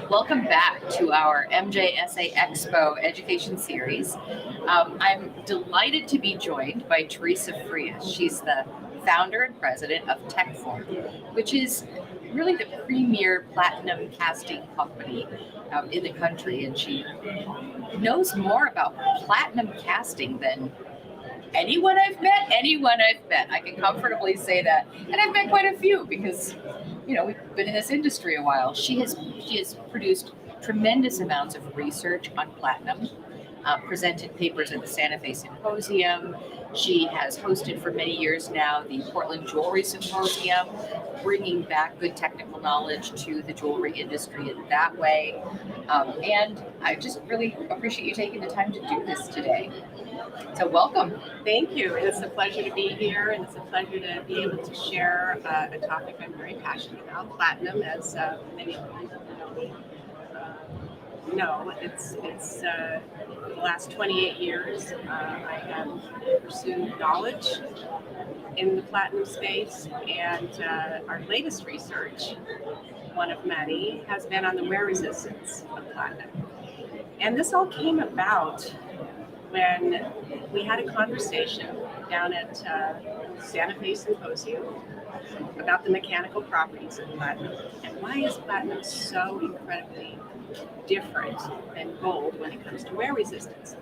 Welcome back to our MJSA Expo education series. I'm delighted to be joined by Teresa Fryé. She's the founder and president of TechForm, which is really the premier platinum casting company in the country. And she knows more about platinum casting than anyone I've met. I can comfortably say that. And I've met quite a few because, we've been in this industry a while. She has produced tremendous amounts of research on platinum, presented papers at the Santa Fe Symposium. She has hosted for many years now the Portland Jewelry Symposium, bringing back good technical knowledge to the jewelry industry in that way. And I just really appreciate you taking the time to do this today. So welcome. Thank you. It's a pleasure to be here, and it's a pleasure to be able to share a topic I'm very passionate about, platinum, as many of you know. It's the last 28 years I have pursued knowledge in the platinum space, and our latest research, one of many, has been on the wear resistance of platinum. And this all came about when we had a conversation down at Santa Fe Symposium about the mechanical properties of platinum and why is platinum so incredibly different than gold when it comes to wear resistance.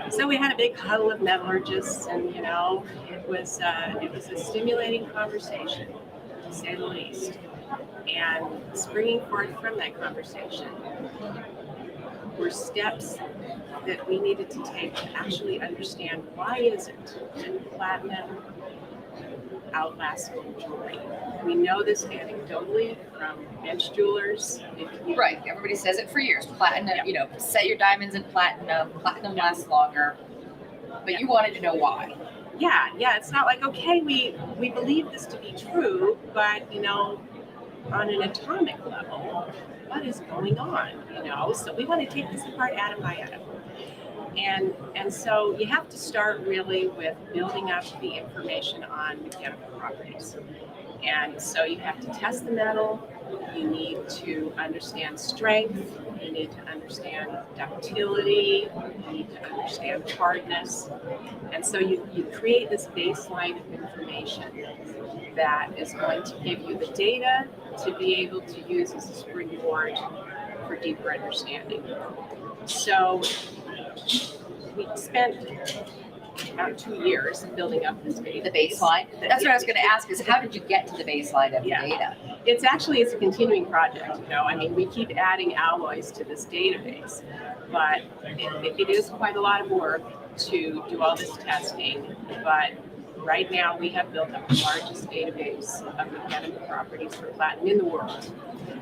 So we had a big huddle of metallurgists, and it was a stimulating conversation, to say the least. And springing forth from that conversation were steps that we needed to take to actually understand why is it that platinum outlasts gold jewelry. We know this anecdotally from bench jewelers. Right, everybody says it for years. Platinum, yeah. Set your diamonds in platinum. Platinum lasts longer. But you wanted to know why. Yeah, it's not like, okay, we believe this to be true, but on an atomic level, what is going on? So we want to take this apart atom by atom. And so you have to start really with building up the information on mechanical properties. And so you have to test the metal, you need to understand strength, you need to understand ductility, you need to understand hardness. And so you create this baseline of information that is going to give you the data to be able to use as a springboard for deeper understanding. So we spent about 2 years building up this data. The baseline? That's what I was going to ask is how did you get to the baseline of the data? It's a continuing project. We keep adding alloys to this database, but it is quite a lot of work to do all this testing. But right now we have built up the largest database of mechanical properties for platinum in the world.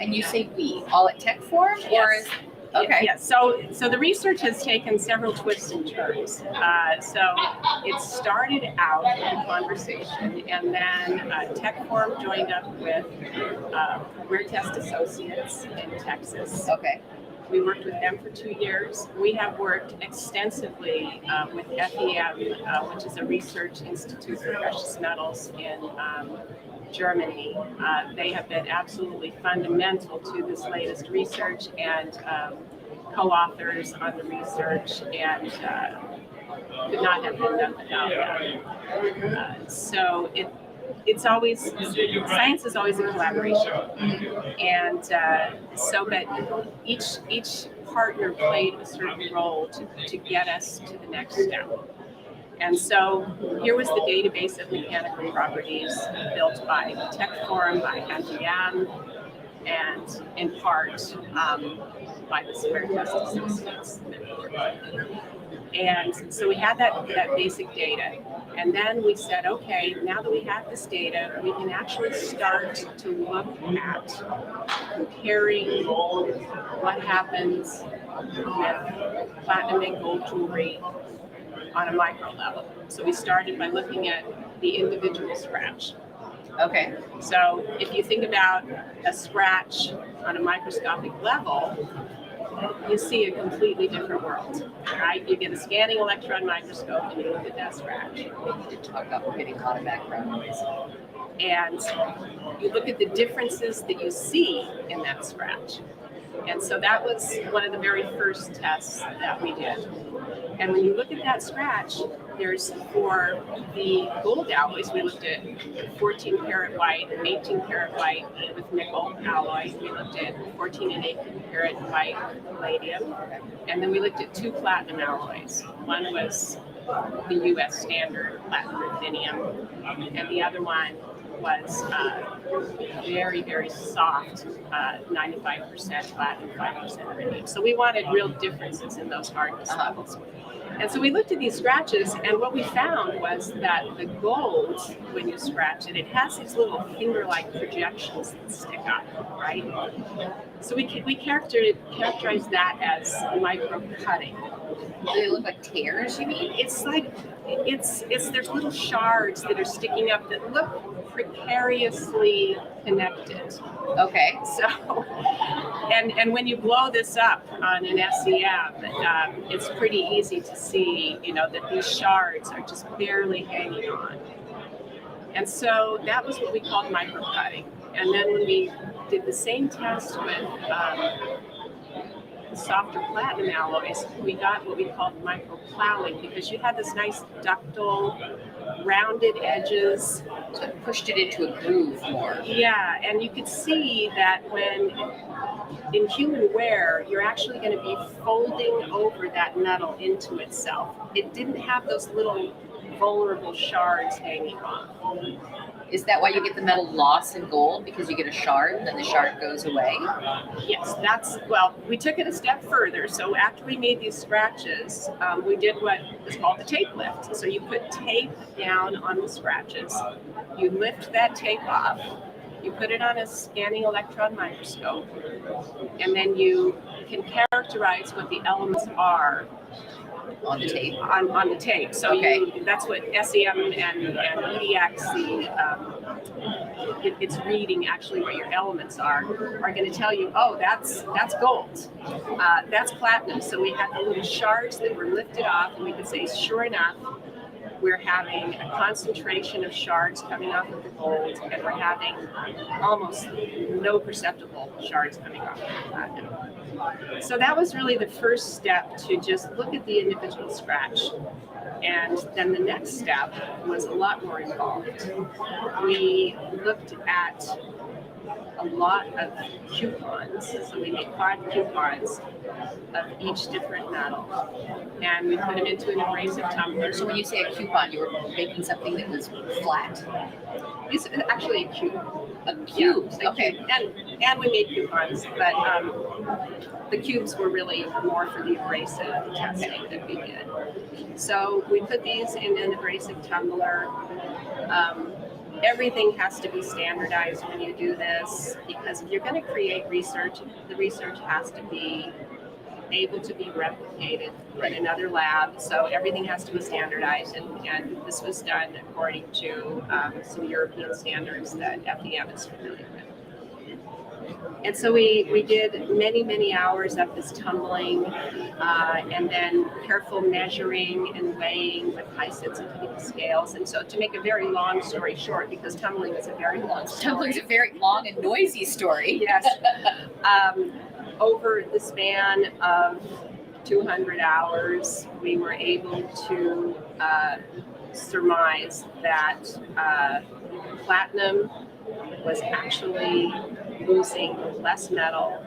And you say we, all at TechForm? Yes. Or is okay. Yeah, so the research has taken several twists and turns. So it started out with a conversation, and then TechForm joined up with Wear Test Associates in Texas. Okay. We worked with them for 2 years. We have worked extensively with FEM, which is a research institute for precious metals in Germany. They have been absolutely fundamental to this latest research and co-authors on the research, and could not have been done without them. So it's always, science is always a collaboration. And but each partner played a certain role to get us to the next step. And so here was the database of mechanical properties built by TechForm, by MJSA, and in part by the Wear Test Associates. And so we had that basic data. And then we said, okay, now that we have this data, we can actually start to look at comparing what happens with platinum and gold jewelry on a micro level. So we started by looking at the individual scratch. Okay. So if you think about a scratch on a microscopic level, you see a completely different world, right? You get a scanning electron microscope and you look at that scratch. You talk about getting a lot of background noise. And you look at the differences that you see in that scratch. And so that was one of the very first tests that we did. And when you look at that scratch, there's for the gold alloys, we looked at 14 karat white, 18 karat white with nickel alloy. We looked at 14 and 18 karat white palladium. And then we looked at 2 platinum alloys. One was the US standard platinum ruthenium, and the other one was very, very soft, 95% platinum, 5% ruthenium. So we wanted real differences in those hardness levels. And so we looked at these scratches, and what we found was that the gold, when you scratch it, it has these little finger-like projections that stick up, right? So we characterize that as micro cutting. Do they look like tears, you mean? It's like there's little shards that are sticking up that look precariously connected. Okay. So, and when you blow this up on an SEM, it's pretty easy to see, that these shards are just barely hanging on. And so that was what we called microcutting. And then when we did the same test with softer platinum alloys, we got what we called microplowing, because you had this nice ductile, rounded edges. So it pushed it into a groove more. Yeah, and you could see that when in human wear, you're actually going to be folding over that metal into itself. It didn't have those little vulnerable shards hanging off. Is that why you get the metal loss in gold? Because you get a shard and then the shard goes away? Yes, we took it a step further. So after we made these scratches, we did what is called the tape lift. So you put tape down on the scratches, you lift that tape off, you put it on a scanning electron microscope, and then you can characterize what the elements are on the tape. On the tape. So okay. That's what SEM and EDX, it's reading actually what your elements are going to tell you, oh, that's gold. That's platinum. So we had the little shards that were lifted off, and we could say, sure enough, we're having a concentration of shards coming off of the gold, and we're having almost no perceptible shards coming off of the platinum. So that was really the first step, to just look at the individual scratch. And then the next step was a lot more involved. We looked at a lot of coupons. So we made 5 coupons of each different metal, and we put them into an abrasive tumbler. So when you say a coupon, you were making something that was flat? It's actually a cube. A cube, yeah, okay. Cube. And we made coupons, but the cubes were really more for the abrasive testing that we did. So we put these in an abrasive tumbler. Everything has to be standardized when you do this, because if you're going to create research, the research has to be able to be replicated in another lab. So everything has to be standardized, and this was done according to some European standards that FEM is familiar with. And so we did many, many hours of this tumbling, and then careful measuring and weighing with high sensitivity scales. And so to make a very long story short, because tumbling is a very long story. Tumbling is a very long and noisy story. Yes. Over the span of 200 hours, we were able to surmise that platinum was actually losing less metal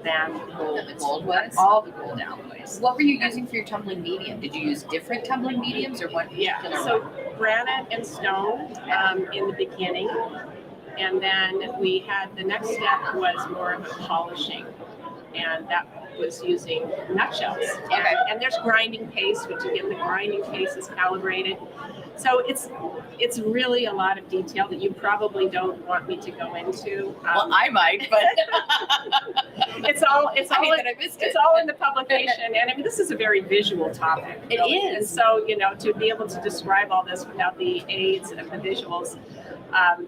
than gold. The gold was? All the gold alloys. What were you using for your tumbling medium? Did you use different tumbling mediums or one? Yeah, so granite and stone in the beginning. And then we had, the next step was more of a polishing. And that was using nutshells. Okay. And there's grinding paste, which again, the grinding paste is calibrated. So it's really a lot of detail that you probably don't want me to go into. Well, I might, but it's all in the publication. And I mean, this is a very visual topic. It really. is. And so, to be able to describe all this without the aids of the visuals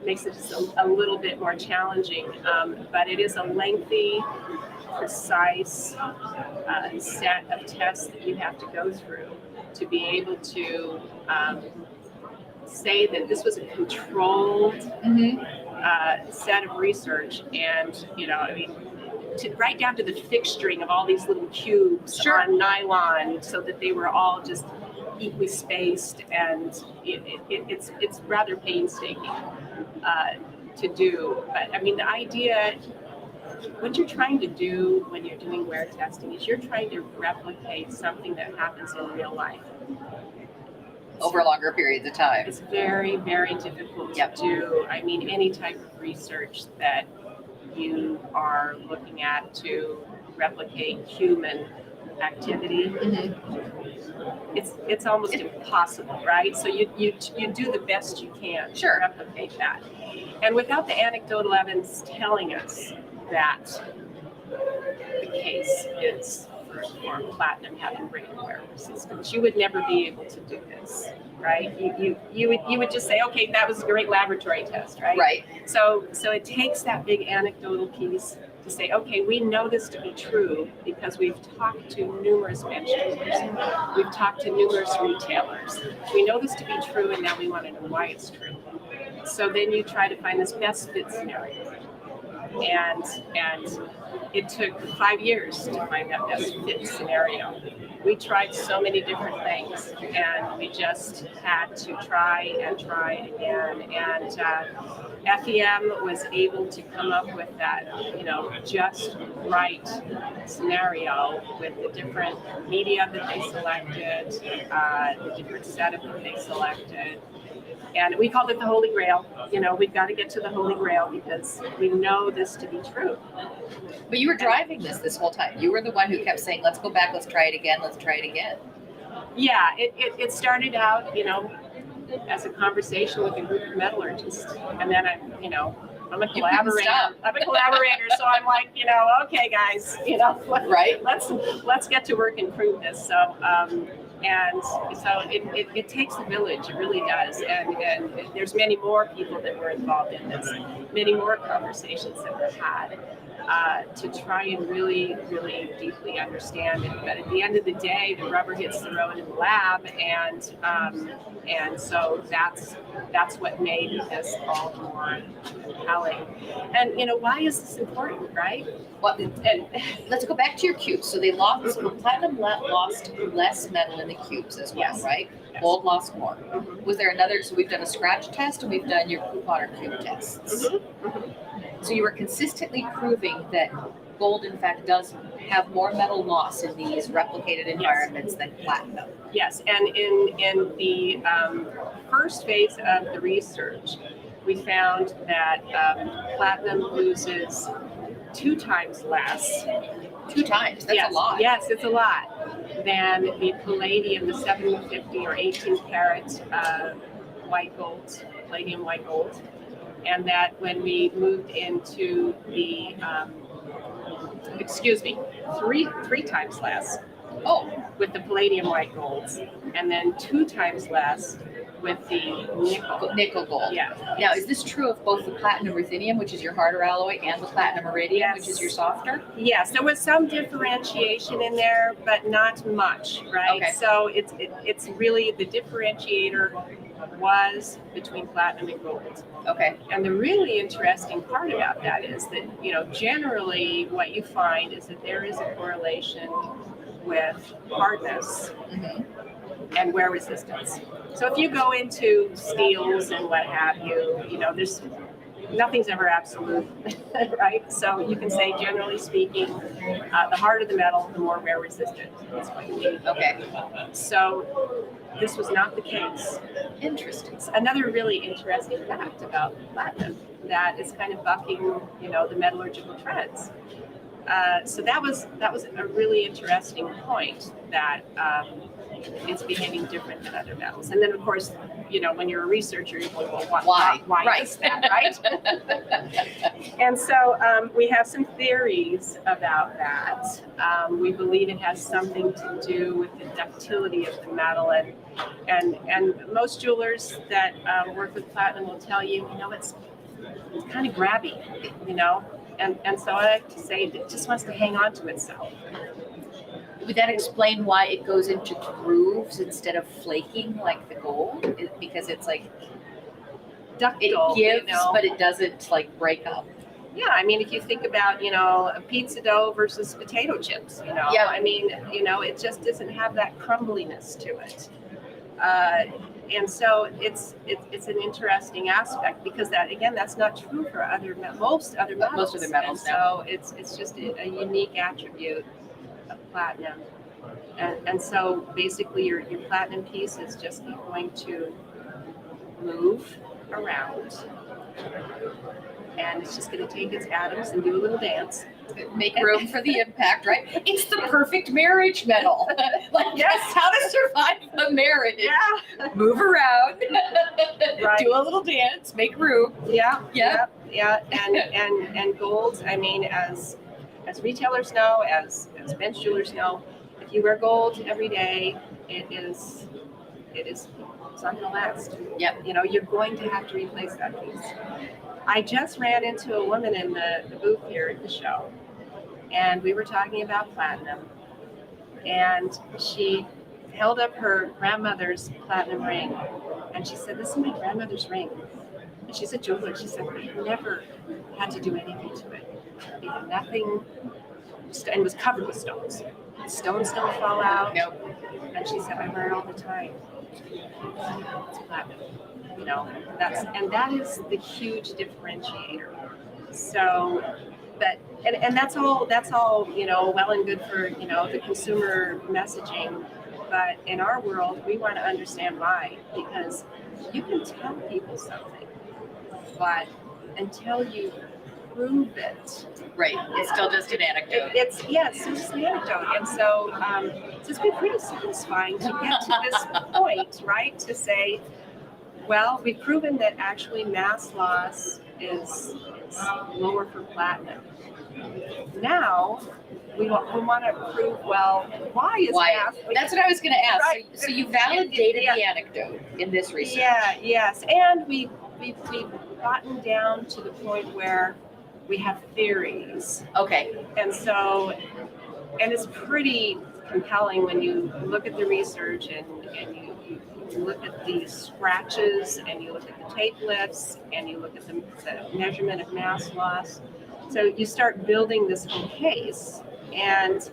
makes it just a little bit more challenging. But it is a lengthy, precise set of tests that you have to go through to be able to say that this was a controlled set of research. And, right down to the fixturing of all these little cubes on nylon, so that they were all just equally spaced, and it's rather painstaking to do. But I mean, the idea, what you're trying to do when you're doing wear testing is you're trying to replicate something that happens in real life over longer periods of time. It's very, very difficult to do. I mean, any type of research that you are looking at to replicate human activity, it's almost impossible, right? So you do the best you can to replicate that. And without the anecdotal evidence telling us that the case is for platinum having great wear resistance, you would never be able to do this, right? You would just say, okay, that was a great laboratory test, right? Right. So it takes that big anecdotal piece to say, okay, we know this to be true because we've talked to numerous bench users, we've talked to numerous retailers. We know this to be true, and now we want to know why it's true. So then you try to find this best fit scenario. And it took 5 years to find that best fit scenario. We tried so many different things, and we just had to try again. And FEM was able to come up with that, just right scenario with the different media that they selected, the different setup that they selected. And we called it the Holy Grail. We've got to get to the Holy Grail because we know this to be true. But you were driving this whole time. You were the one who kept saying, let's go back, let's try it again, let's try it again. Yeah, it started out, as a conversation with a group of metallurgists. And then I'm a collaborator. So I'm like, okay, guys, right? Let's get to work and prove this. So and so it takes a village, it really does. And there's many more people that were involved in this, many more conversations that were had to try and really, really deeply understand it. But at the end of the day, the rubber hits the road in the lab, and so that's what made this all more compelling. And why is this important, right? Well, and let's go back to your cubes. So they lost platinum lost less metal in the cubes as well, right? Yes. Gold lost more. Was there another? So we've done a scratch test and we've done your coupon or cube tests. So you were consistently proving that gold, in fact, does have more metal loss in these replicated environments than platinum. Yes, and in the first phase of the research, we found that platinum loses 2 times less. 2 times? That's a lot. Yes, it's a lot. Than the palladium, the 750 or 18 karat white gold, palladium white gold. And that when we moved into the, three times less. Oh, with the palladium white golds, and then 2 times less with the nickel gold. Yeah. Now, is this true of both the platinum ruthenium, which is your harder alloy, and the platinum iridium, which is your softer? Yes, there was some differentiation in there, but not much, right? Okay. So it's really the differentiator was between platinum and gold. Okay. And the really interesting part about that is that, generally what you find is that there is a correlation with hardness and wear resistance. So if you go into steels and what have you, there's nothing's ever absolute, right? So you can say, generally speaking, the harder the metal, the more wear resistant it's going to be. Okay. So this was not the case. Interesting. It's another really interesting fact about platinum that is kind of bucking, the metallurgical trends. So that was a really interesting point that it's behaving different than other metals. And then, of course, when you're a researcher, you're going, well, why right. is that, right? And so we have some theories about that. We believe it has something to do with the ductility of the metal, and most jewelers that work with platinum will tell you, it's kind of grabby, And so I like to say it just wants to hang on to itself. Would that explain why it goes into grooves instead of flaking like the gold? Because it's like ductile, it gives, but it doesn't break up. Yeah, I mean, if you think about, a pizza dough versus potato chips, Yeah. I mean, it just doesn't have that crumbliness to it. Uh, and so it's an interesting aspect because that's not true for most other metals. Most other metals, and so it's just a unique attribute of platinum. And so basically your platinum piece is just going to move around, and it's just going to take its atoms and do a little dance. Make room for the impact, right? It's the perfect marriage metal. Like, Yes. how to survive a marriage. Yeah. Move around, Right. do a little dance, make room. Yeah. Yep. Yeah. And gold, I mean, as retailers know, as bench jewelers know, if you wear gold every day, it's not going to last. Yep. You're going to have to replace that piece. I just ran into a woman in the booth here at the show, and we were talking about platinum, and she held up her grandmother's platinum ring, and she said, "This is my grandmother's ring." And she's a jeweler. She said, "We never had to do anything to it. It had nothing, and it was covered with stones. Stones don't fall out." Nope. And she said, "I wear it all the time. It's platinum." That is the huge differentiator. So, but and that's all well and good for the consumer messaging, but in our world we want to understand why, because you can tell people something, but until you prove it, Right. It's still just an anecdote. it's just an anecdote. And so it's been pretty satisfying to get to this point, right? To say, well, we've proven that actually mass loss is lower for platinum. Now we want to prove, well, why is mass? That's what I was going to ask. Right. So you validated the anecdote in this research. Yes, and we've gotten down to the point where we have theories. Okay. And so, and it's pretty compelling when you look at the research and you look at the scratches and you look at the tape lifts and you look at the measurement of mass loss. So you start building this whole case, and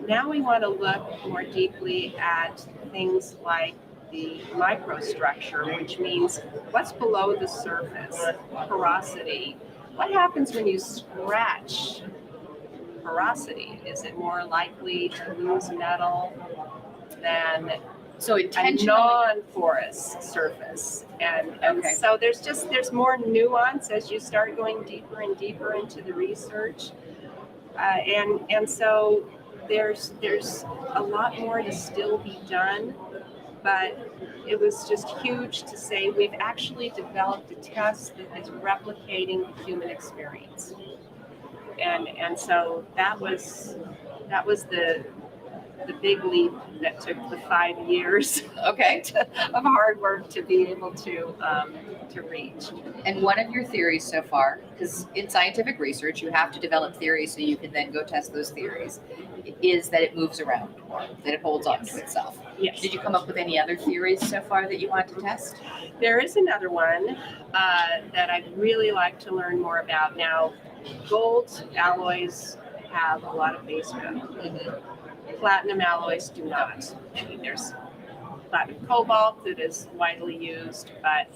now we want to look more deeply at things like the microstructure, which means what's below the surface, porosity. What happens when you scratch porosity? Is it more likely to lose metal than a non-porous surface? And so there's more nuance as you start going deeper and deeper into the research, and so there's a lot more to still be done. But it was just huge to say we've actually developed a test that is replicating the human experience, and so that was the big leap that took the 5 years of hard work to be able to reach. And one of your theories so far, because in scientific research you have to develop theories so you can then go test those theories, is that it moves around more, that it holds on to itself. Yes. Did you come up with any other theories so far that you want to test? There is another one that I'd really like to learn more about. Now, gold alloys have a lot of base metal. Mm-hmm. Platinum alloys do not. I mean, there's platinum cobalt that is widely used, but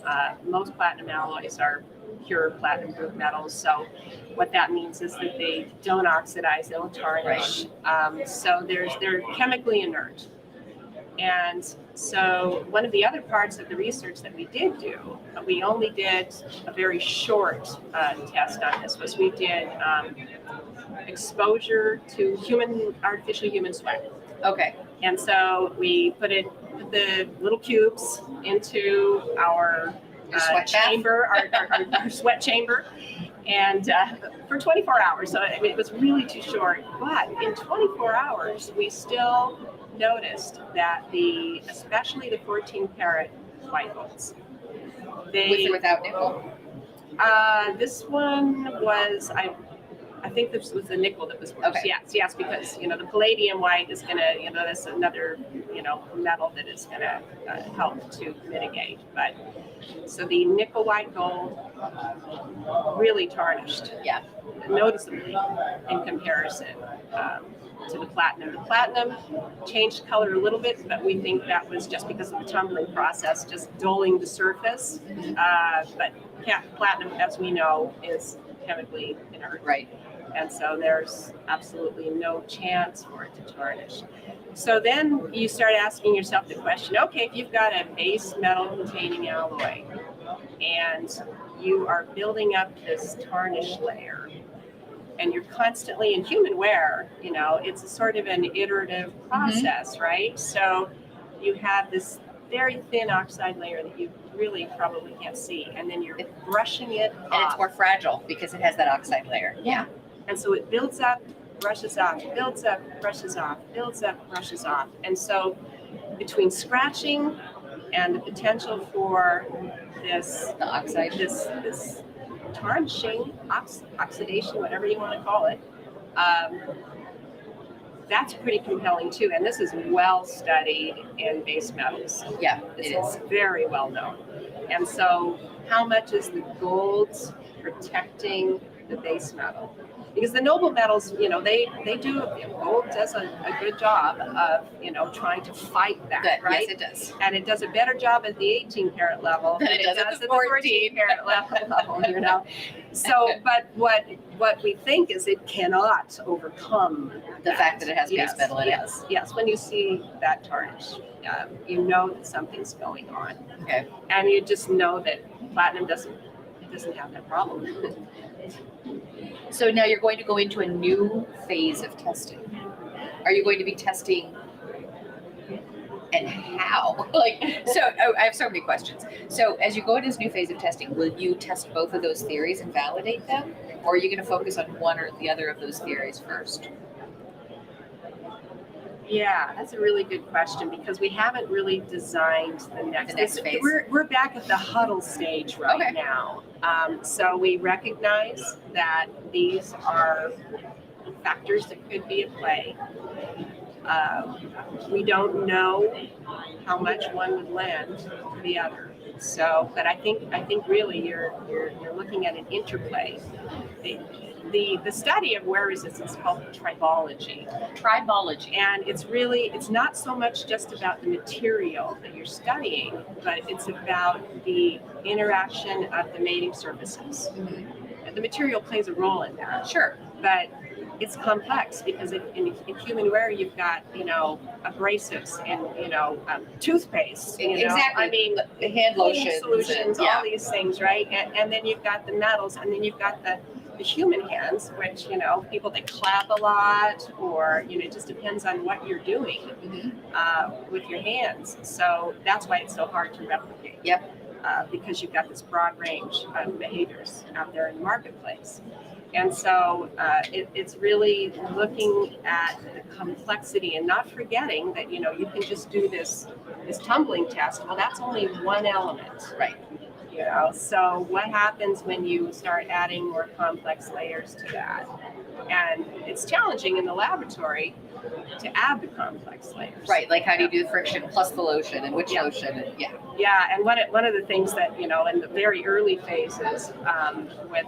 most platinum alloys are pure platinum group metals. So what that means is that they don't oxidize, they don't tarnish. So they're chemically inert. And so one of the other parts of the research that we did do, we only did a very short test on this, was we did exposure to artificial human sweat. Okay. And so we put the little cubes into our chamber, our sweat chamber, and for 24 hours. So it was really too short. But in 24 hours, we still noticed that especially the 14 karat white golds. With or without nickel? This one was, I think this was the nickel that was worse. Okay. Yes, because the palladium white is going to, that's another, metal that is going to help to mitigate. But so the nickel white gold really tarnished, noticeably in comparison to the platinum. The platinum changed color a little bit, but we think that was just because of the tumbling process, just dulling the surface. But platinum, as we know, is chemically inert. Right. And so there's absolutely no chance for it to tarnish. So then you start asking yourself the question, okay, if you've got a base metal containing alloy and you are building up this tarnish layer and you're constantly in human wear, it's a sort of an iterative process, right? So you have this very thin oxide layer that you really probably can't see, and then you're brushing it off. And it's more fragile because it has that oxide layer. Yeah. And so it builds up, brushes off, builds up, brushes off, builds up, brushes off. And so between scratching and the potential for this this tarnishing, oxidation, whatever you want to call it, that's pretty compelling too. And this is well studied in base metals. Yeah, it's very well known. And so how much is the gold protecting the base metal? Because the noble metals, they do, gold does a good job of, trying to fight that, Good. right? Yes, it does. And it does a better job at the 18 karat level than it does at the 14 karat level, So, but what we think is it cannot overcome the fact that it has base metal in it. Yes. When you see that tarnish, you know that something's going on. Okay. And you just know that platinum doesn't have that problem. So now you're going to go into a new phase of testing. Are you going to be testing, and how? I have so many questions. So as you go into this new phase of testing, will you test both of those theories and validate them? Or are you going to focus on one or the other of those theories first? Yeah, that's a really good question because we haven't really designed the next phase. We're back at the huddle stage right now. So we recognize that these are factors that could be at play. We don't know how much one would lend to the other. So, but I think really you're looking at an interplay. The study of wear resistance is called tribology. And it's not so much just about the material that you're studying, but it's about the interaction of the mating surfaces. And the material plays a role in that. Sure. But it's complex because in human wear you've got abrasives and toothpaste. Exactly. I mean, the hand lotions, solutions, all these things, right? And then you've got the metals, and then you've got the human hands, which people that clap a lot, or it just depends on what you're doing with your hands. So that's why it's so hard to replicate. Yep. Because you've got this broad range of behaviors out there in the marketplace. And so it's really looking at the complexity and not forgetting that, you can just do this tumbling test. Well, that's only one element. Right. So what happens when you start adding more complex layers to that? And it's challenging in the laboratory to add the complex layers. Right, like how do you do the friction plus the lotion and which lotion? And Yeah, and one of the things that, in the very early phases with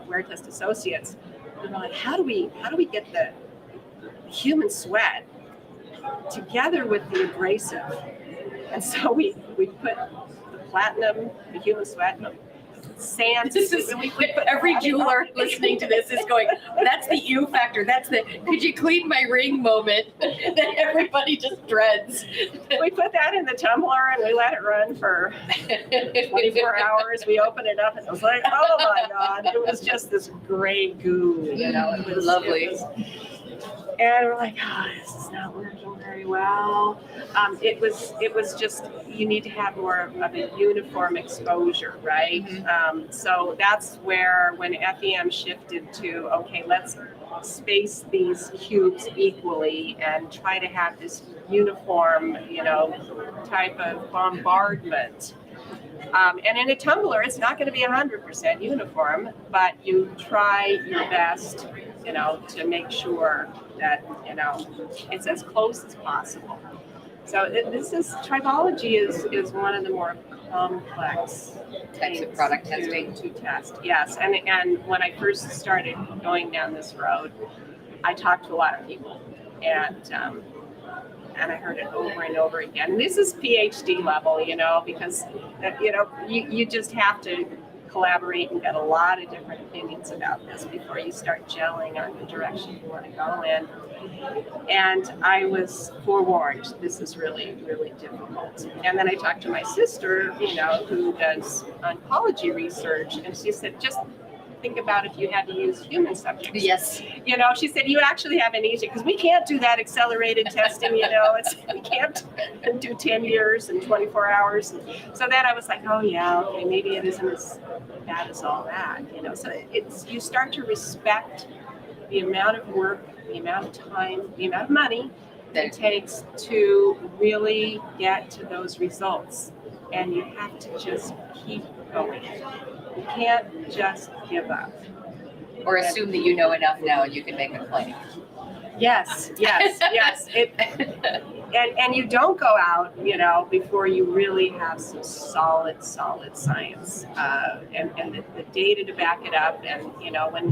Wear Test Associates, we were like, how do we get the human sweat together with the abrasive? And so we put the platinum, the human sweat, sand. Every jeweler listening to this is going, that's the ew factor. That's the could you clean my ring moment that everybody just dreads. We put that in the tumbler and we let it run for 24 hours. We opened it up and it was like, oh my God, it was just this gray goo, it was lovely. And we're like, this is not working very well. It was just, you need to have more of a uniform exposure, right? So that's where when FEM shifted to, okay, let's space these cubes equally and try to have this uniform, type of bombardment. And in a tumbler, it's not going to be 100% uniform, but you try your best to make sure that, it's as close as possible. So tribology is one of the more complex Types of product testing to test. Yes, and when I first started going down this road, I talked to a lot of people, and I heard it over and over again. And this is PhD level, because you just have to collaborate and get a lot of different opinions about this before you start gelling on the direction you want to go in. And I was forewarned, this is really, really difficult. And then I talked to my sister, who does oncology research, and she said, just think about if you had to use human subjects. Yes. She said, you actually have amnesia, because we can't do that accelerated testing, we can't do 10 years and 24 hours. So then I was like, oh yeah, okay, maybe it isn't as bad as all that, So you start to respect the amount of work, the amount of time, the amount of money that it takes to really get to those results. And you have to just keep going. You can't just give up. Or assume that you know enough now and you can make a claim. Yes. And you don't go out, before you really have some solid science and the data to back it up. And,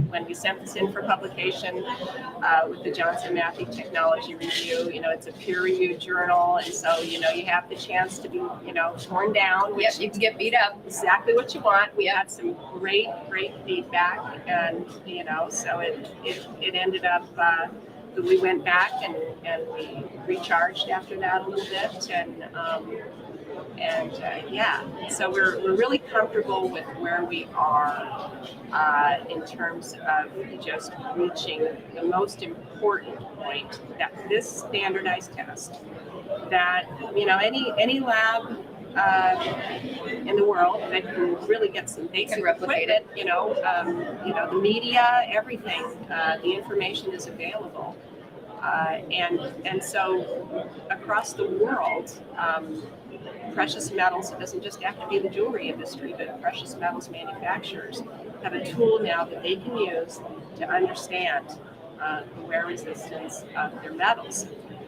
when we sent this in for publication with the Johnson Matthey Technology Review, it's a peer-reviewed journal. And so, you have the chance to be, torn down. Which you can get beat up. Exactly what you want. We had some great feedback. And, so it ended up... we went back and we recharged after that a little bit, so we're really comfortable with where we are in terms of just reaching the most important point, that this standardized test, that any lab in the world that can really get some basic equipment, the media, everything, the information is available. And so across the world, precious metals, it doesn't just have to be the jewelry industry, but precious metals manufacturers have a tool now that they can use to understand the wear resistance of their metals.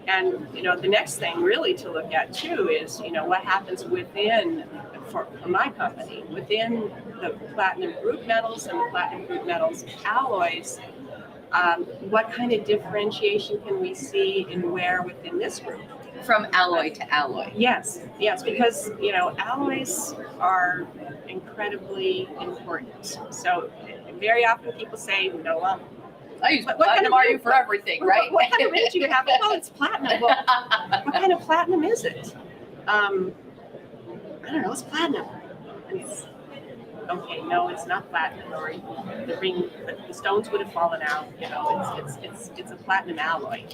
And, the next thing really to look at too is, what happens within, for my company, within the platinum group metals and the platinum group metals alloys, what kind of differentiation can we see in wear within this group? From alloy to alloy. Yes, because, alloys are incredibly important. So very often people say, well, I use platinum are you for everything, right? What kind of ring do you have? Well, it's platinum. Well, what kind of platinum is it? I don't know. It's platinum. And it's, okay, no, it's not platinum. Or the ring, the stones would have fallen out. It's a platinum alloy.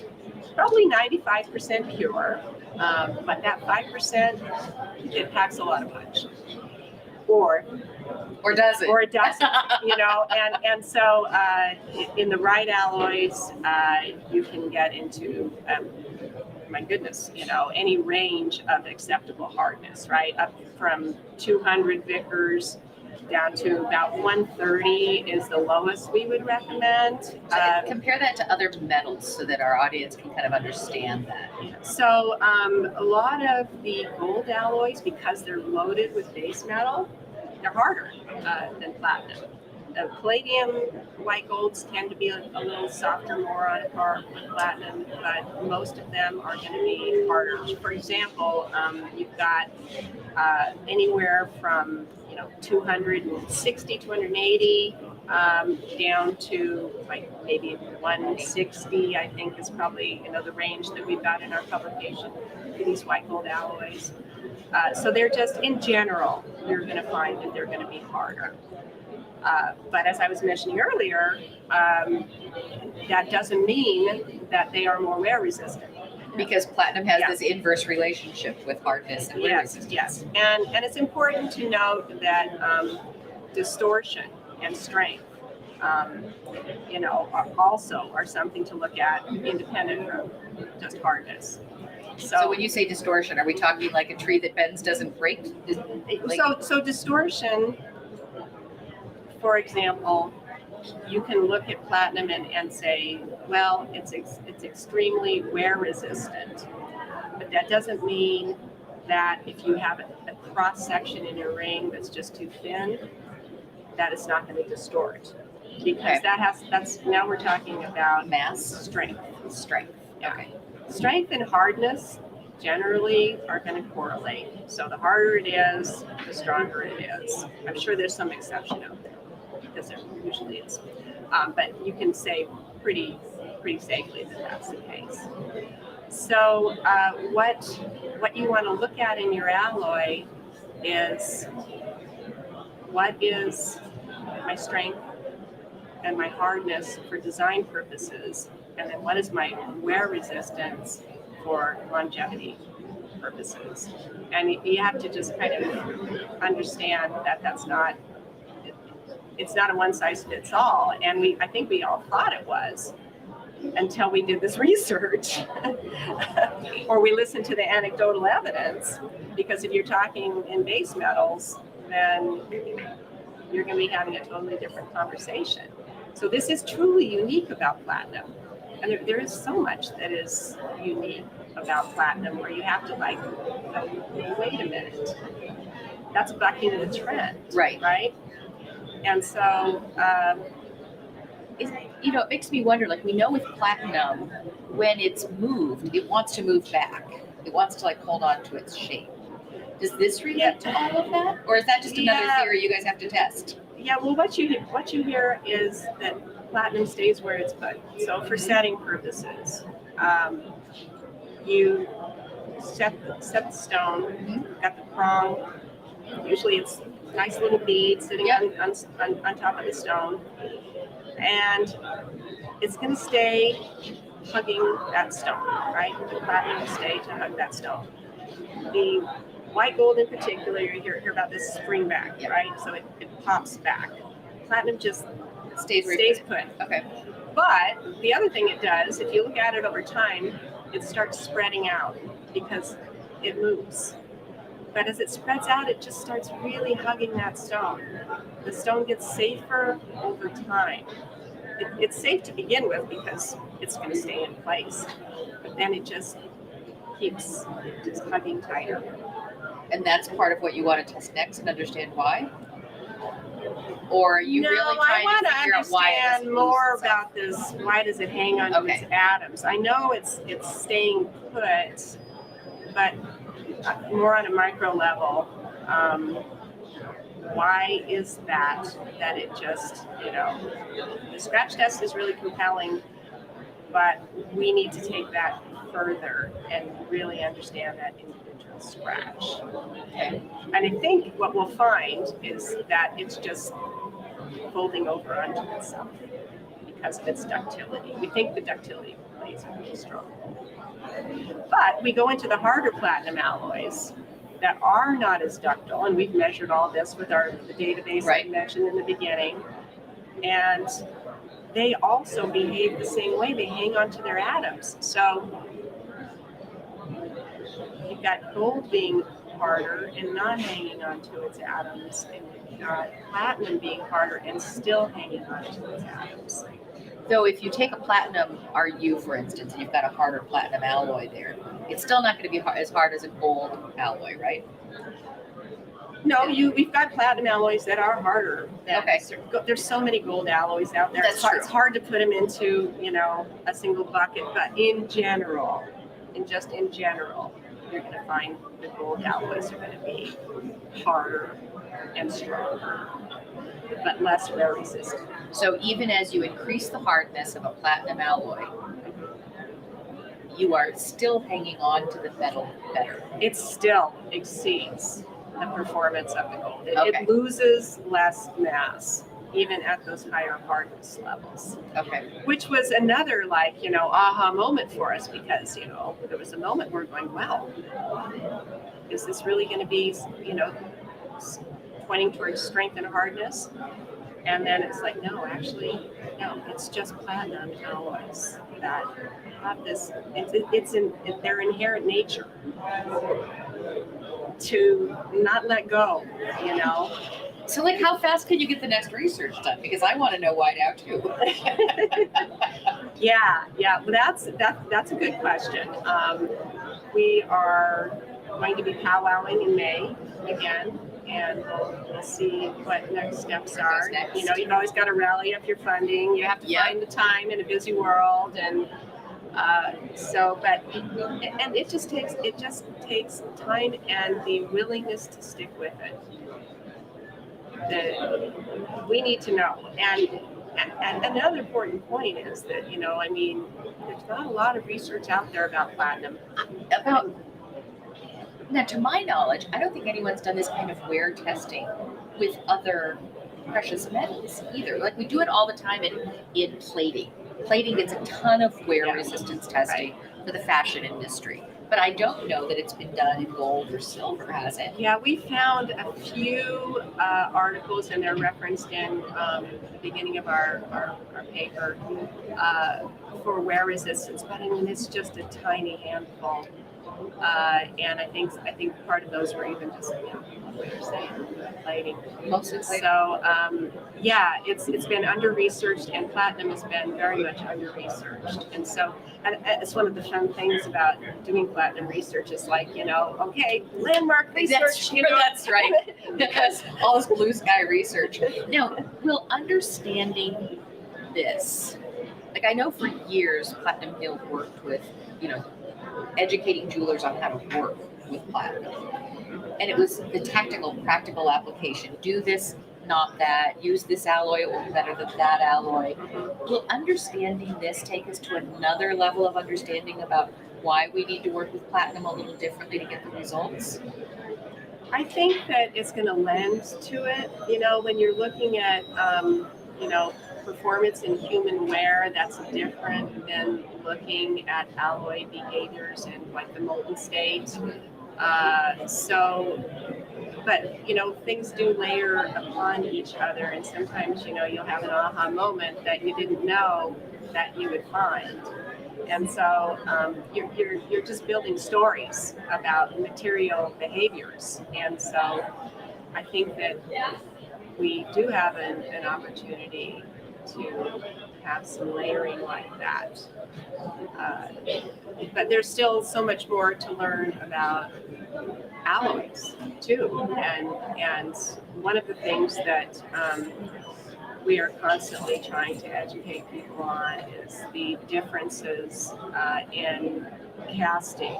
Probably 95% pure, but that 5% it packs a lot of punch. Or does it? Or it doesn't, and so in the right alloys, you can get into, my goodness, any range of acceptable hardness, right? Up from 200 Vickers down to about 130 is the lowest we would recommend. Compare that to other metals so that our audience can kind of understand that. So a lot of the gold alloys, because they're loaded with base metal, they're harder than platinum. Palladium, white golds tend to be a little softer, more on par with platinum, but most of them are going to be harder. For example, you've got anywhere from 260, 280 down to like maybe 160. I think is probably the range that we've got in our publication for these white gold alloys. So they're just, in general, you're going to find that they're going to be harder. But as I was mentioning earlier, that doesn't mean that they are more wear resistant. Because platinum has this inverse relationship with hardness and wear resistance. Yes. And it's important to note that distortion and strength, also are something to look at independent from just hardness. So when you say distortion, are we talking like a tree that bends doesn't break? So distortion, for example, you can look at platinum and say, well, it's extremely wear resistant. But that doesn't mean that if you have a cross section in your ring that's just too thin, that it's not going to distort. Because that's now we're talking about Mass? Strength. Yeah. Okay. Strength and hardness generally are going to correlate. So the harder it is, the stronger it is. I'm sure there's some exception out there, because there usually is. But you can say pretty safely that that's the case. So what you want to look at in your alloy is, what is my strength and my hardness for design purposes, and then what is my wear resistance for longevity purposes. And you have to just kind of understand that it's not a one size fits all. And I think we all thought it was, until we did this research or we listened to the anecdotal evidence. Because if you're talking in base metals, then you're going to be having a totally different conversation. So this is truly unique about platinum. And there is so much that is unique about platinum, where you have to wait a minute. That's bucking the trend. Right? And so, it makes me wonder, we know with platinum, when it's moved, it wants to move back. It wants to hold on to its shape. Does this relate to all of that? Or is that just another theory you guys have to test? Yeah, well, what you hear is that platinum stays where it's put. So for setting purposes, you set the stone, got the prong. Usually it's a nice little bead sitting on top of the stone. And it's going to stay hugging that stone, right? The platinum will stay to hug that stone. The white gold in particular, you hear about this spring back, right? So it pops back. Platinum just stays put. Okay. But the other thing it does, if you look at it over time, it starts spreading out because it moves. But as it spreads out, it just starts really hugging that stone. The stone gets safer over time. It's safe to begin with because it's going to stay in place. But then it just keeps just hugging tighter. And that's part of what you want to test next and understand why? Or are you really trying to figure out why it doesn't more about this? Why does it hang on to its atoms? I know it's staying put, but more on a micro level. Why is that it just, the scratch test is really compelling, but we need to take that further and really understand that individual scratch. Okay. And I think what we'll find is that it's just folding over onto itself because of its ductility. We think the ductility plays a really strong role. But we go into the harder platinum alloys that are not as ductile, and we've measured all this with the database I mentioned in the beginning, and they also behave the same way. They hang on to their atoms. So you've got gold being harder and not hanging on to its atoms, and you've got platinum being harder and still hanging on to its atoms. So if you take a platinum RU, for instance, and you've got a harder platinum alloy there, it's still not going to be as hard as a gold alloy, right? No, we've got platinum alloys that are harder. There's so many gold alloys out there. That's true. It's hard to put them into, a single bucket, but in general, you're going to find the gold alloys are going to be harder and stronger, but less wear resistant. So even as you increase the hardness of a platinum alloy, you are still hanging on to the metal better. It still exceeds the performance of the gold. It loses less mass, even at those higher hardness levels. Okay. Which was another aha moment for us, because, there was a moment we're going, wow, is this really going to be, pointing towards strength and hardness? And then it's like, no, it's just platinum alloys that have this, it's in their inherent nature to not let go, So, like, how fast can you get the next research done? Because I want to know why now too. Yeah. Well, that's a good question. We are going to be powwowing in May again, and we'll see what next steps are. next? You know, you've always got to rally up your funding. You have to Yep. find the time in a busy world, and and it just takes time and the willingness to stick with it. That we need to know. And another important point is that, you know, I mean, there's not a lot of research out there about platinum. Now, to my knowledge, I don't think anyone's done this kind of wear testing with other precious metals either. Like, we do it all the time in plating. Plating gets a ton of wear resistance testing for the fashion industry. But I don't know that it's been done in gold or silver, has it? Yeah, we found a few articles, and they're referenced in the beginning of our paper for wear resistance, but I mean, it's just a tiny handful. And I think part of those were even just, you know, what you're saying, plating. Mostly plating. So yeah, it's been under researched, and platinum has been very much under researched. And so it's one of the fun things about doing platinum research is, like, you know, okay, landmark research. That's right. Because all this blue sky research. Now, will understanding this, like, I know for years Platinum Hill worked with, you know, educating jewelers on how to work with platinum. And it was the tactical, practical application. Do this, not that. Use this alloy, it will be better than that alloy. Will understanding this take us to another level of understanding about why we need to work with platinum a little differently to get the results? I think that it's going to lend to it. You know, when you're looking at, you know, performance in human wear, that's different than looking at alloy behaviors in, like, the molten state. But, you know, things do layer upon each other, and sometimes, you know, you'll have an aha moment that you didn't know that you would find. And so you're just building stories about material behaviors. And so I think that we do have an opportunity to have some layering like that. But there's still so much more to learn about alloys too. And one of the things that we are constantly trying to educate people on is the differences in casting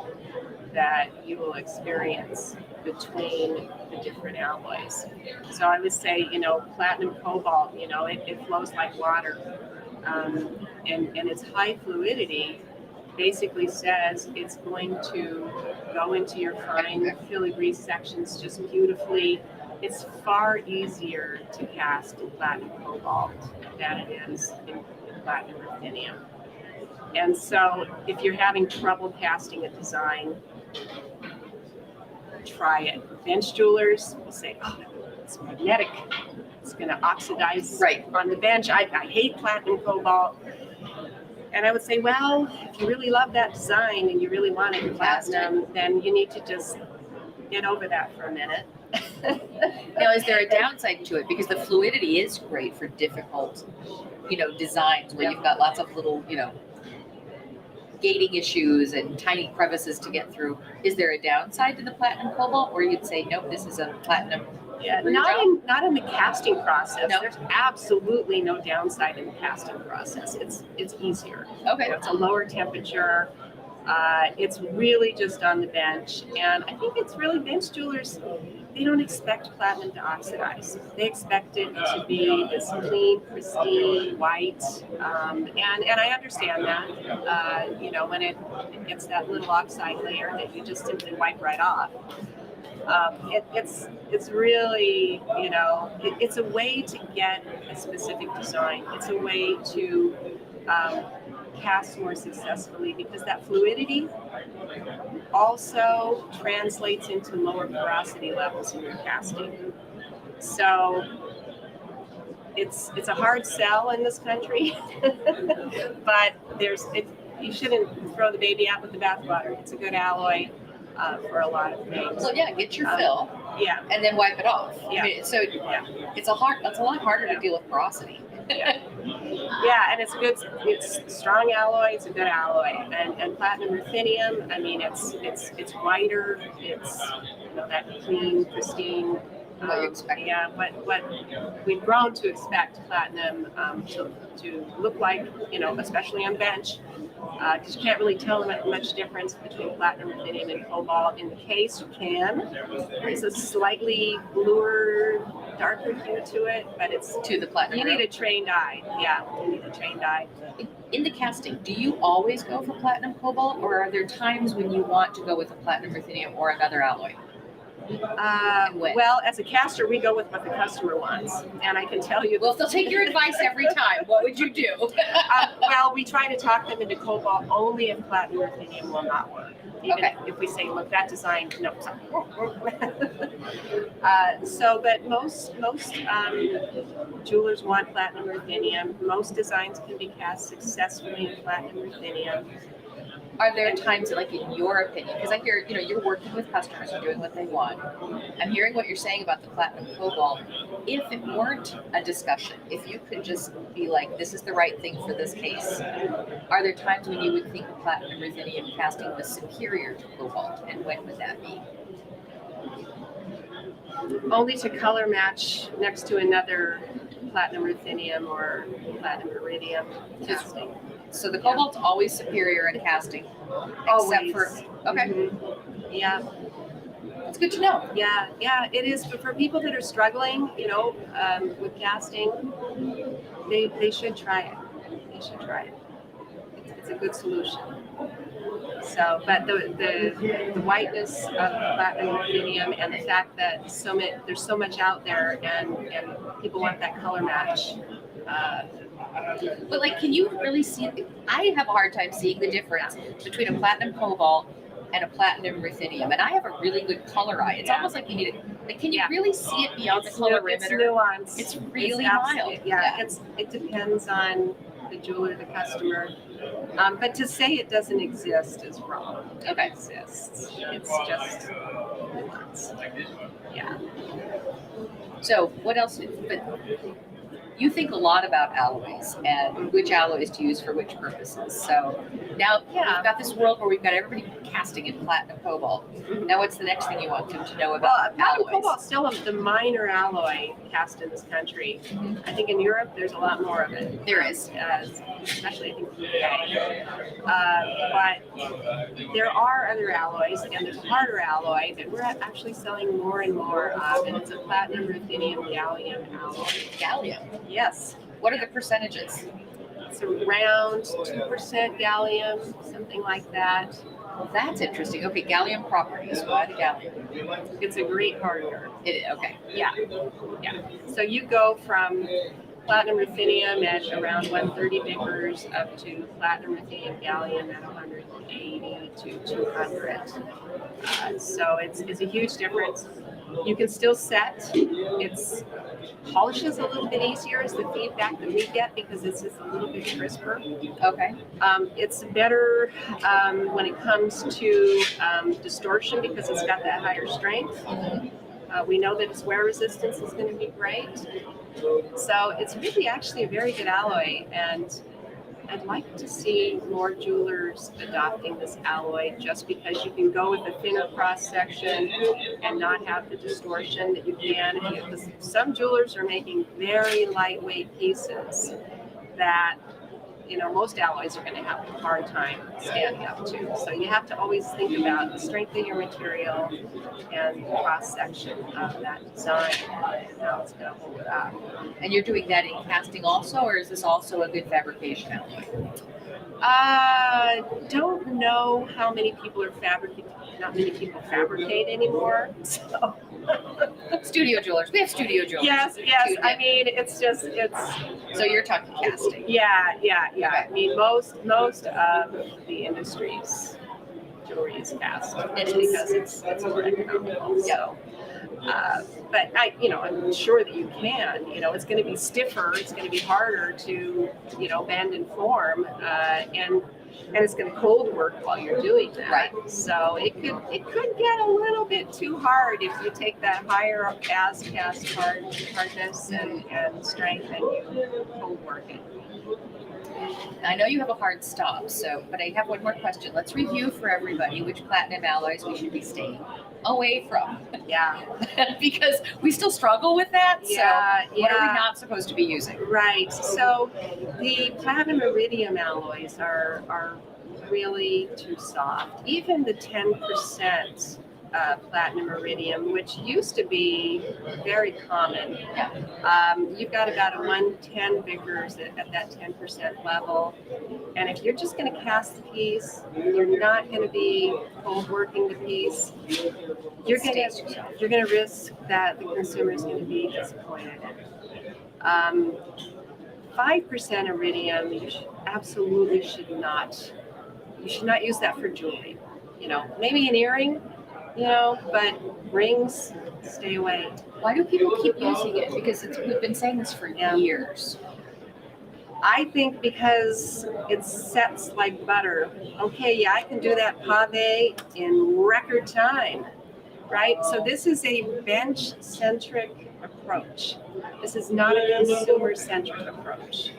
that you will experience between the different alloys. So I would say, you know, platinum cobalt, you know, it flows like water, and its high fluidity basically says it's going to go into your fine filigree sections just beautifully. It's far easier to cast in platinum cobalt than it is in platinum ruthenium. And so if you're having trouble casting a design, try it. Bench jewelers will say, oh, it's magnetic. It's going to oxidize on the bench. I hate platinum cobalt. And I would say, well, if you really love that design and you really want it in platinum, then you need to just get over that for a minute. Now, is there a downside to it? Because the fluidity is great for difficult, you know, designs where you've got lots of little, you know, gating issues and tiny crevices to get through. Is there a downside to the platinum cobalt, or you'd say, nope, this is a platinum? Yeah, not in the casting process. No. There's absolutely no downside in the casting process. It's easier. Okay. You know, it's a lower temperature. It's really just on the bench, and I think it's really bench jewelers. They don't expect platinum to oxidize. They expect it to be this clean, pristine, white, and I understand that. You know, when it gets that little oxide layer that you just simply wipe right off. It's really, you know, it's a way to get a specific design. It's a way to cast more successfully, because that fluidity also translates into lower porosity levels in your casting. So it's a hard sell in this country, but you shouldn't throw the baby out with the bathwater. It's a good alloy. for a lot of things. So yeah, get your fill Yeah, and then wipe it off. Yeah. I mean, so yeah, it's a lot harder to deal with porosity. yeah, and it's strong alloy. It's a good alloy, and platinum ruthenium. I mean, it's whiter. It's that clean, pristine. What you expect. Yeah, what we've grown to expect platinum to look like, especially on bench, because you can't really tell much difference between platinum, ruthenium, and cobalt. In the case, you can. There's a slightly bluer, darker hue to it, but it's To the platinum. you need a trained eye. Yeah, you need a trained eye. In the casting, do you always go for platinum cobalt, or are there times when you want to go with a platinum ruthenium or another alloy? When? Well, as a caster, we go with what the customer wants, and I can tell you. Well, if they'll take your advice every time, what would you do? Well, we try to talk them into cobalt only if platinum ruthenium will not work. Even if we say, look, that design, no. But most jewelers want platinum ruthenium. Most designs can be cast successfully in platinum ruthenium. Are there times, like in your opinion, because I hear, you're working with customers and doing what they want. I'm hearing what you're saying about the platinum cobalt. If it weren't a discussion, if you could just be like, this is the right thing for this case, are there times when you would think platinum ruthenium casting was superior to cobalt, and when would that be? Only to color match next to another platinum ruthenium or platinum iridium casting. So the cobalt's always superior in casting, Always. except for Yeah, That's good to know. yeah, it is. But for people that are struggling, with casting, they should try it. They should try it. It's a good solution. So, but the whiteness of platinum ruthenium and the fact that there's so much out there, and people want that color match. But like, can you really see? I have a hard time seeing the difference between a platinum cobalt and a platinum ruthenium, and I have a really good color eye. It's almost like you need it. Like, can you really see it beyond the colorimeter? It's nuanced. It's really mild. Yeah, it depends on the jeweler, the customer. But to say it doesn't exist is wrong. It exists. It's just nuance. Yeah. So what else? But you think a lot about alloys and which alloys to use for which purposes. So now we've got this world where we've got everybody casting in platinum cobalt. Now what's the next thing you want them to know about platinum alloys? cobalt's still the minor alloy cast in this country. I think in Europe there's a lot more of it. There is. Especially I think in the UK. But there are other alloys, and there's a harder alloy that we're actually selling more and more of, and it's a platinum ruthenium gallium alloy. Gallium. Yes. What are the percentages? It's around 2% gallium, something like that. Well, that's interesting. Okay, gallium properties. Why the gallium? It's a great partner. Okay. Yeah. So you go from platinum ruthenium at around 130 Vickers up to platinum ruthenium gallium at 180 to 200. So it's a huge difference. You can still set. It's polishes a little bit easier is the feedback that we get, because it's just a little bit crisper. Okay. It's better when it comes to distortion, because it's got that higher strength. We know that its wear resistance is going to be great. So it's really actually a very good alloy, and I'd like to see more jewelers adopting this alloy, just because you can go with a thinner cross section and not have the distortion that you can. Because some jewelers are making very lightweight pieces that most alloys are going to have a hard time standing up to. So you have to always think about the strength of your material and the cross section of that design and how it's going to hold it up. And you're doing that in casting also, or is this also a good fabrication alloy? Don't know how many people are fabricating. Not many people fabricate anymore. So. Studio jewelers. We have studio jewelers. Yes. I mean, it's. So you're talking casting. Yeah. I mean, most of the industry's jewelry is cast, because it's more economical. So. But I'm sure that you can. It's going to be stiffer. It's going to be harder to, bend and form. And and it's going to cold work while you're doing that. Right. So it could get a little bit too hard if you take that higher as cast hardness and strength and you cold work it. I know you have a hard stop, but I have one more question. Let's review for everybody which platinum alloys we should be staying away from. Yeah. Because we still struggle with that. Yeah, so what are we not supposed to be using? Right. So the platinum iridium alloys are really too soft. Even the 10% platinum iridium, which used to be very common. Yeah. You've got about a 110 Vickers at that 10% level. And if you're just going to cast the piece, you're not going to be cold working the piece. You're going to risk that the consumer is going to be disappointed. 5% iridium, you absolutely should not. You should not use that for jewelry. Maybe an earring, but rings, stay away. Why do people keep using it? Because we've been saying this for years. I think because it sets like butter. Okay, yeah, I can do that pave in record time, right? So this is a bench-centric approach. This is not a consumer-centric approach.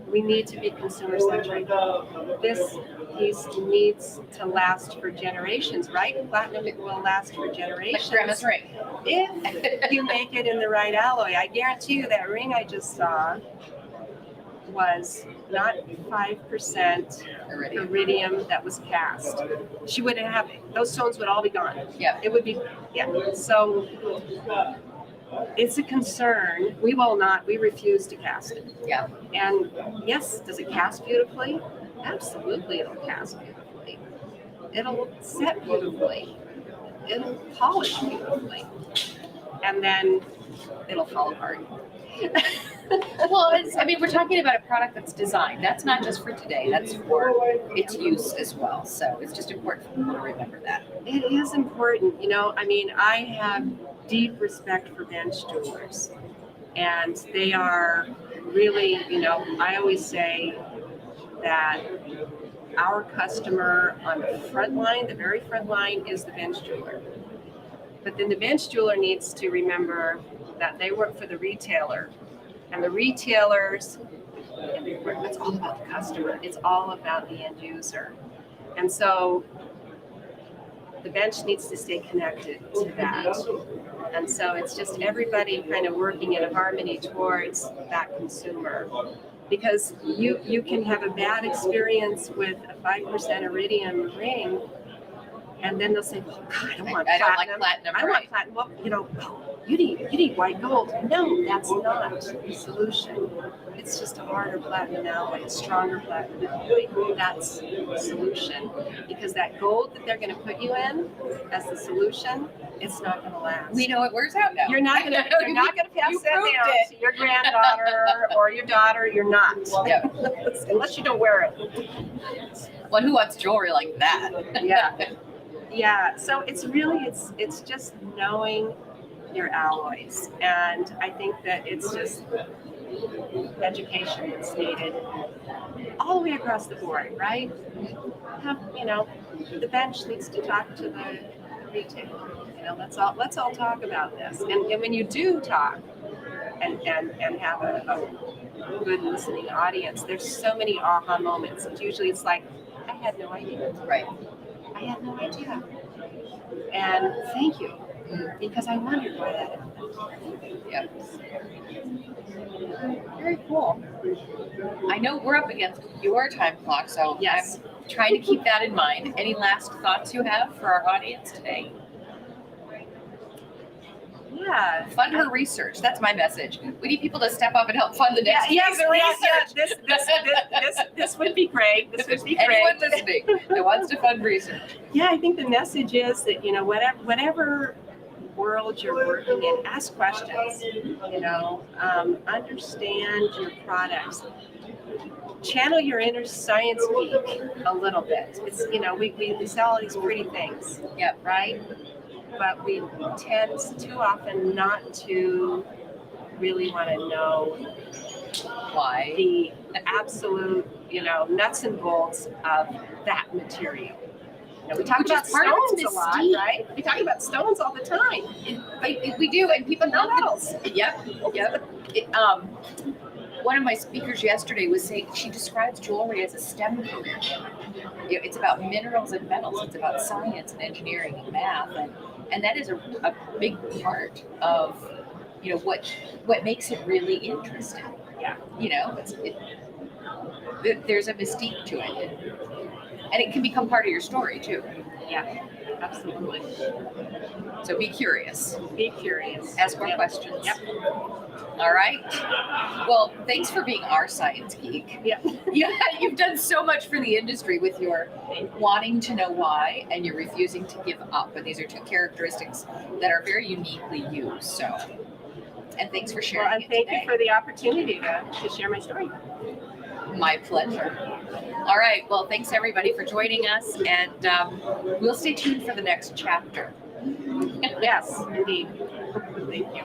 We need to be consumer-centric. This piece needs to last for generations, right? Platinum will last for generations. Like grandma's ring. If you make it in the right alloy. I guarantee you that ring I just saw was not 5% iridium that was cast. She wouldn't have it. Those stones would all be gone. Yeah. It would be, yeah. So it's a concern. We refuse to cast it. Yeah. And yes, does it cast beautifully? Absolutely, it'll cast beautifully. It'll set beautifully. It'll polish beautifully. And then it'll fall apart. Well, we're talking about a product that's designed. That's not just for today. That's for its use as well. So it's just important for people to remember that. It is important. I have deep respect for bench jewelers. And they are really, I always say that our customer on the front line, the very front line, is the bench jeweler. But then the bench jeweler needs to remember that they work for the retailer. And the retailers, it's all about the customer. It's all about the end user. And so the bench needs to stay connected to that. And so it's just everybody kind of working in harmony towards that consumer. Because you can have a bad experience with a 5% iridium ring, and then they'll say, "Oh God, I don't want platinum. Don't like platinum. I want platinum." Well, you need white gold. No, that's not the solution. It's just a harder platinum alloy, a stronger platinum alloy. That's the solution. Because that gold that they're going to put you in as the solution, it's not going to last. We know it wears out now. You're not going to pass that down to your granddaughter or your daughter. You're not. Yeah. Unless you don't wear it. Well, who wants jewelry like that? Yeah. Yeah. So it's just knowing your alloys. And I think that it's just education that's needed all the way across the board, right? The bench needs to talk to the retailer. Let's all talk about this. And when you do talk and have a good listening audience, there's so many aha moments. Usually it's like, I had no idea. Right. I had no idea. And thank you. Because I wondered why that happened. Yeah. Very cool. I know we're up against your time clock, so yes. I'm trying to keep that in mind. Any last thoughts you have for our audience today? Yeah. Fund her research. That's my message. We need people to step up and help fund the next piece of research. Yeah. This would be great. This would be great. Anyone listening that wants to fund research. Yeah, I think the message is that, whatever world you're working in, ask questions, understand your products. Channel your inner science geek a little bit. It's, we sell all these pretty things. Yep. Right? But we tend too often not to really want to know why the absolute, nuts and bolts of that material. We talk Which about is part of its stones a lot, mystique. right? We talk about stones all the time. We do, and people No love metals. Yep. One of my speakers yesterday was saying she describes jewelry as a STEM career. It's about minerals and metals. It's about science and engineering and math, and that is a big part of what makes it really interesting. Yeah. There's a mystique to it, and it can become part of your story too. Yeah, absolutely. So be curious. Be curious. Ask more questions. Yep. All right. Well, thanks for being our science geek. Yep. You've done so much for the industry with your wanting to know why and your refusing to give up. And these are two characteristics that are very uniquely you. So, and thanks for sharing. Well, and thank you for the opportunity to share my story. My pleasure. All right. Well, thanks everybody for joining us, and we'll stay tuned for the next chapter. Yes, indeed. Thank you.